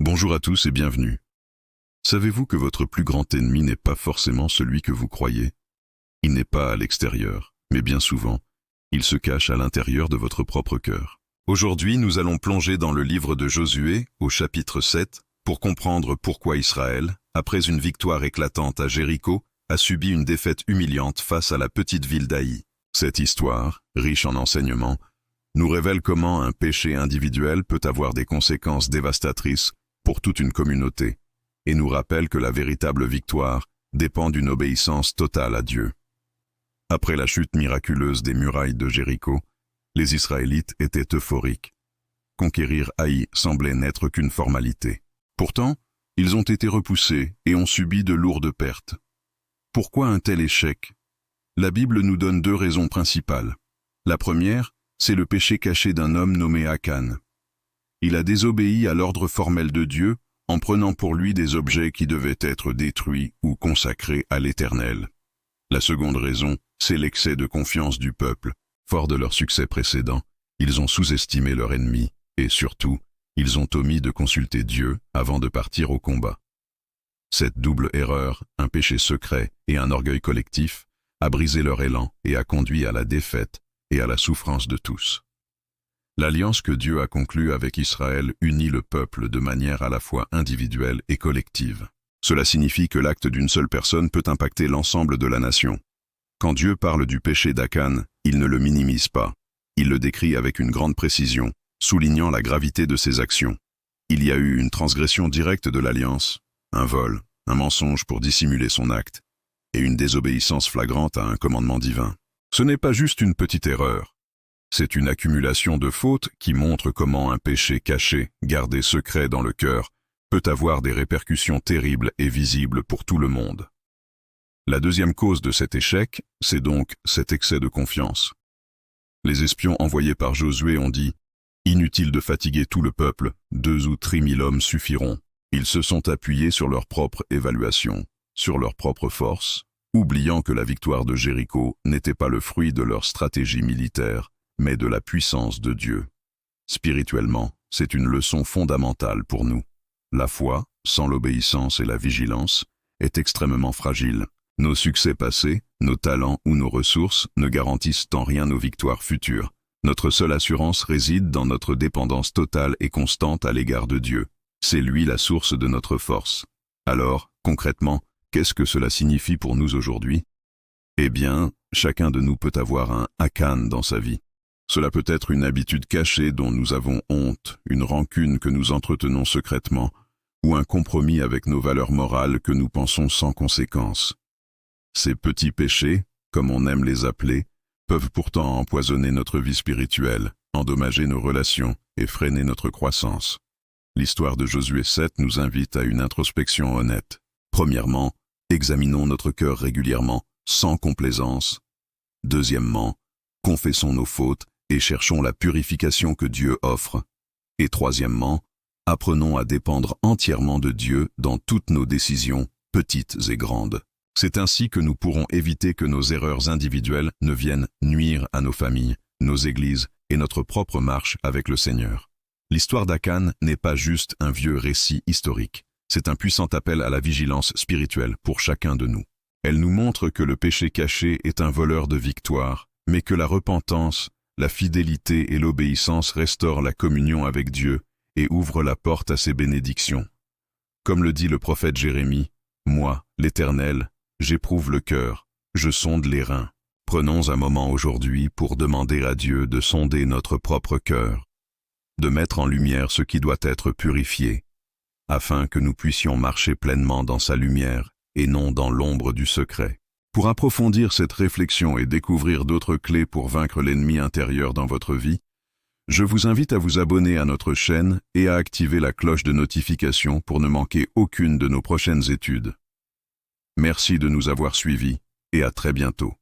Bonjour à tous et bienvenue. Savez-vous que votre plus grand ennemi n'est pas forcément celui que vous croyez? Il n'est pas à l'extérieur, mais bien souvent, il se cache à l'intérieur de votre propre cœur. Aujourd'hui, nous allons plonger dans le livre de Josué, au chapitre 7, pour comprendre pourquoi Israël, après une victoire éclatante à Jéricho, a subi une défaite humiliante face à la petite ville d'Aï. Cette histoire, riche en enseignements, nous révèle comment un péché individuel peut avoir des conséquences dévastatrices pour toute une communauté, et nous rappelle que la véritable victoire dépend d'une obéissance totale à Dieu. Après la chute miraculeuse des murailles de Jéricho, les Israélites étaient euphoriques. Conquérir Haï semblait n'être qu'une formalité. Pourtant, ils ont été repoussés et ont subi de lourdes pertes. Pourquoi un tel échec? La Bible nous donne deux raisons principales. La première, c'est le péché caché d'un homme nommé Akan. Il a désobéi à l'ordre formel de Dieu en prenant pour lui des objets qui devaient être détruits ou consacrés à l'Éternel. La seconde raison, c'est l'excès de confiance du peuple. Fort de leur succès précédent, ils ont sous-estimé leur ennemi et surtout, ils ont omis de consulter Dieu avant de partir au combat. Cette double erreur, un péché secret et un orgueil collectif, a brisé leur élan et a conduit à la défaite et à la souffrance de tous. L'alliance que Dieu a conclue avec Israël unit le peuple de manière à la fois individuelle et collective. Cela signifie que l'acte d'une seule personne peut impacter l'ensemble de la nation. Quand Dieu parle du péché d'Akan, il ne le minimise pas. Il le décrit avec une grande précision, soulignant la gravité de ses actions. Il y a eu une transgression directe de l'alliance, un vol, un mensonge pour dissimuler son acte, et une désobéissance flagrante à un commandement divin. Ce n'est pas juste une petite erreur. C'est une accumulation de fautes qui montre comment un péché caché, gardé secret dans le cœur, peut avoir des répercussions terribles et visibles pour tout le monde. La deuxième cause de cet échec, c'est donc cet excès de confiance. Les espions envoyés par Josué ont dit « Inutile de fatiguer tout le peuple, 2 ou 3 000 hommes suffiront. » Ils se sont appuyés sur leur propre évaluation, sur leur propre force, oubliant que la victoire de Jéricho n'était pas le fruit de leur stratégie militaire, mais de la puissance de Dieu. Spirituellement, c'est une leçon fondamentale pour nous. La foi, sans l'obéissance et la vigilance, est extrêmement fragile. Nos succès passés, nos talents ou nos ressources ne garantissent en rien nos victoires futures. Notre seule assurance réside dans notre dépendance totale et constante à l'égard de Dieu. C'est lui la source de notre force. Alors, concrètement, qu'est-ce que cela signifie pour nous aujourd'hui? Eh bien, chacun de nous peut avoir un Akan dans sa vie. Cela peut être une habitude cachée dont nous avons honte, une rancune que nous entretenons secrètement, ou un compromis avec nos valeurs morales que nous pensons sans conséquence. Ces petits péchés, comme on aime les appeler, peuvent pourtant empoisonner notre vie spirituelle, endommager nos relations et freiner notre croissance. L'histoire de Josué 7 nous invite à une introspection honnête. Premièrement, examinons notre cœur régulièrement, sans complaisance. Deuxièmement, confessons nos fautes et cherchons la purification que Dieu offre. Et troisièmement, apprenons à dépendre entièrement de Dieu dans toutes nos décisions, petites et grandes. C'est ainsi que nous pourrons éviter que nos erreurs individuelles ne viennent nuire à nos familles, nos églises et notre propre marche avec le Seigneur. L'histoire d'Akan n'est pas juste un vieux récit historique. C'est un puissant appel à la vigilance spirituelle pour chacun de nous. Elle nous montre que le péché caché est un voleur de victoire, mais que la repentance, la fidélité et l'obéissance restaurent la communion avec Dieu et ouvrent la porte à ses bénédictions. Comme le dit le prophète Jérémie, « Moi, l'Éternel, j'éprouve le cœur, je sonde les reins. » Prenons un moment aujourd'hui pour demander à Dieu de sonder notre propre cœur, de mettre en lumière ce qui doit être purifié, afin que nous puissions marcher pleinement dans sa lumière et non dans l'ombre du secret. Pour approfondir cette réflexion et découvrir d'autres clés pour vaincre l'ennemi intérieur dans votre vie, je vous invite à vous abonner à notre chaîne et à activer la cloche de notification pour ne manquer aucune de nos prochaines études. Merci de nous avoir suivis et à très bientôt.